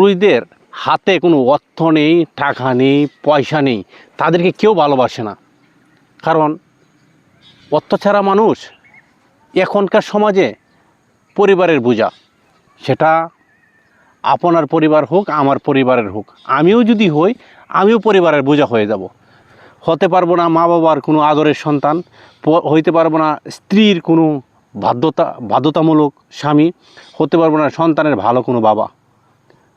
পুরুষদের হাতে কোনো অর্থ নেই, টাকা নেই, পয়সা নেই, তাদেরকে কেউ ভালোবাসে না। কারণ অর্থ ছাড়া মানুষ এখনকার সমাজে পরিবারের বোঝা। সেটা আপনার পরিবার হোক, আমার পরিবারের হোক, আমিও যদি হই, আমিও পরিবারের বোঝা হয়ে যাব। হতে পারবো না মা বাবার কোনো আদরের সন্তান, হইতে পারবো না স্ত্রীর কোনো বাধ্যতামূলক স্বামী, হতে পারবো না সন্তানের ভালো কোনো বাবা,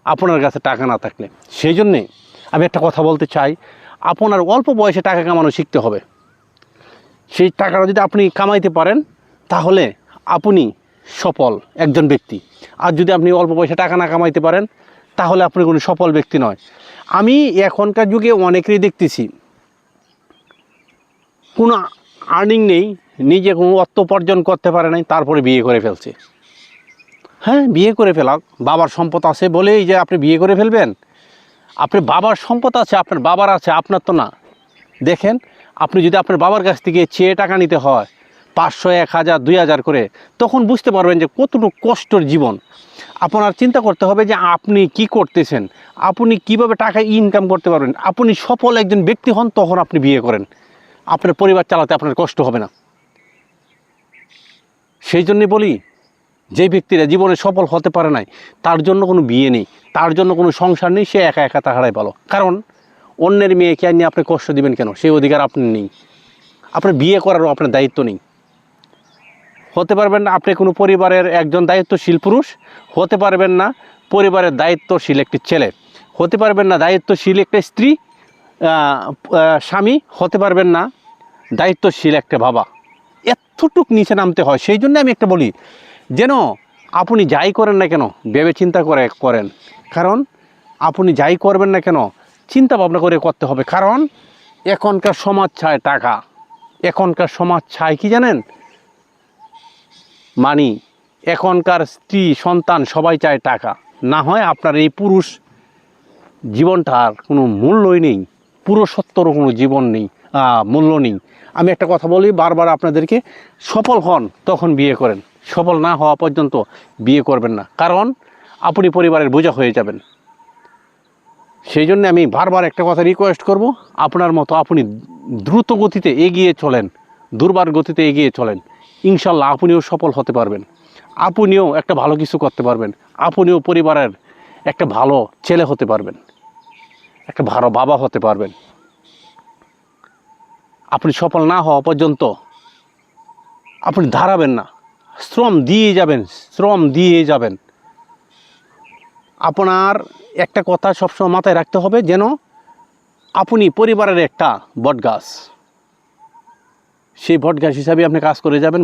আপনার কাছে টাকা না থাকলে। সেই জন্যে আমি একটা কথা বলতে চাই, আপনার অল্প বয়সে টাকা কামানো শিখতে হবে। সেই টাকাটা যদি আপনি কামাইতে পারেন, তাহলে আপনি সফল একজন ব্যক্তি। আর যদি আপনি অল্প বয়সে টাকা না কামাইতে পারেন, তাহলে আপনি কোনো সফল ব্যক্তি নয়। আমি এখনকার যুগে অনেকেরই দেখতেছি কোনো আর্নিং নেই, নিজে কোনো অর্থ উপার্জন করতে পারে নাই, তারপরে বিয়ে করে ফেলছে। হ্যাঁ, বিয়ে করে ফেলাক, বাবার সম্পদ আছে বলেই যে আপনি বিয়ে করে ফেলবেন? আপনার বাবার সম্পদ আছে, আপনার বাবার আছে, আপনার তো না। দেখেন, আপনি যদি আপনার বাবার কাছ থেকে চেয়ে টাকা নিতে হয় 500, 1000, 2000 করে, তখন বুঝতে পারবেন যে কতটুকু কষ্টের জীবন। আপনার চিন্তা করতে হবে যে আপনি কি করতেছেন, আপনি কিভাবে টাকা ইনকাম করতে পারবেন। আপনি সফল একজন ব্যক্তি হন, তখন আপনি বিয়ে করেন, আপনার পরিবার চালাতে আপনার কষ্ট হবে না। সেই জন্যে বলি, যে ব্যক্তিরা জীবনে সফল হতে পারে নাই, তার জন্য কোনো বিয়ে নেই, তার জন্য কোনো সংসার নেই, সে একা একা থাকাটাই ভালো। কারণ অন্যের মেয়েকে নিয়ে আপনি কষ্ট দিবেন কেন? সেই অধিকার আপনি নেই, আপনার বিয়ে করারও আপনার দায়িত্ব নেই। হতে পারবেন না আপনি কোনো পরিবারের একজন দায়িত্বশীল পুরুষ, হতে পারবেন না পরিবারের দায়িত্বশীল একটি ছেলে, হতে পারবেন না দায়িত্বশীল একটা স্ত্রী, স্বামী, হতে পারবেন না দায়িত্বশীল একটা বাবা। এতটুক নিচে নামতে হয়। সেই জন্য আমি একটা বলি, যেন আপনি যাই করেন না কেন ভেবে চিন্তা করে করেন। কারণ আপনি যাই করবেন না কেন চিন্তা ভাবনা করে করতে হবে। কারণ এখনকার সমাজ চায় টাকা, এখনকার সমাজ চায় কি জানেন? মানি। এখনকার স্ত্রী, সন্তান সবাই চায় টাকা। না হয় আপনার এই পুরুষ জীবনটার কোনো মূল্যই নেই, পুরুষত্বরও কোনো জীবন নেই, মূল্য নেই। আমি একটা কথা বলি বারবার আপনাদেরকে, সফল হন তখন বিয়ে করেন, সফল না হওয়া পর্যন্ত বিয়ে করবেন না। কারণ আপনি পরিবারের বোঝা হয়ে যাবেন। সেই জন্য আমি বারবার একটা কথা রিকোয়েস্ট করব, আপনার মতো আপনি দ্রুত গতিতে এগিয়ে চলেন, দুর্বার গতিতে এগিয়ে চলেন। ইনশাল্লাহ আপনিও সফল হতে পারবেন, আপনিও একটা ভালো কিছু করতে পারবেন, আপনিও পরিবারের একটা ভালো ছেলে হতে পারবেন, একটা ভালো বাবা হতে পারবেন। আপনি সফল না হওয়া পর্যন্ত আপনি দাঁড়াবেন না, শ্রম দিয়ে যাবেন, শ্রম দিয়ে যাবেন। আপনার একটা কথা সবসময় মাথায় রাখতে হবে, যেন আপনি পরিবারের একটা বটগাছ, সেই বটগাছ হিসাবে আপনি কাজ করে যাবেন।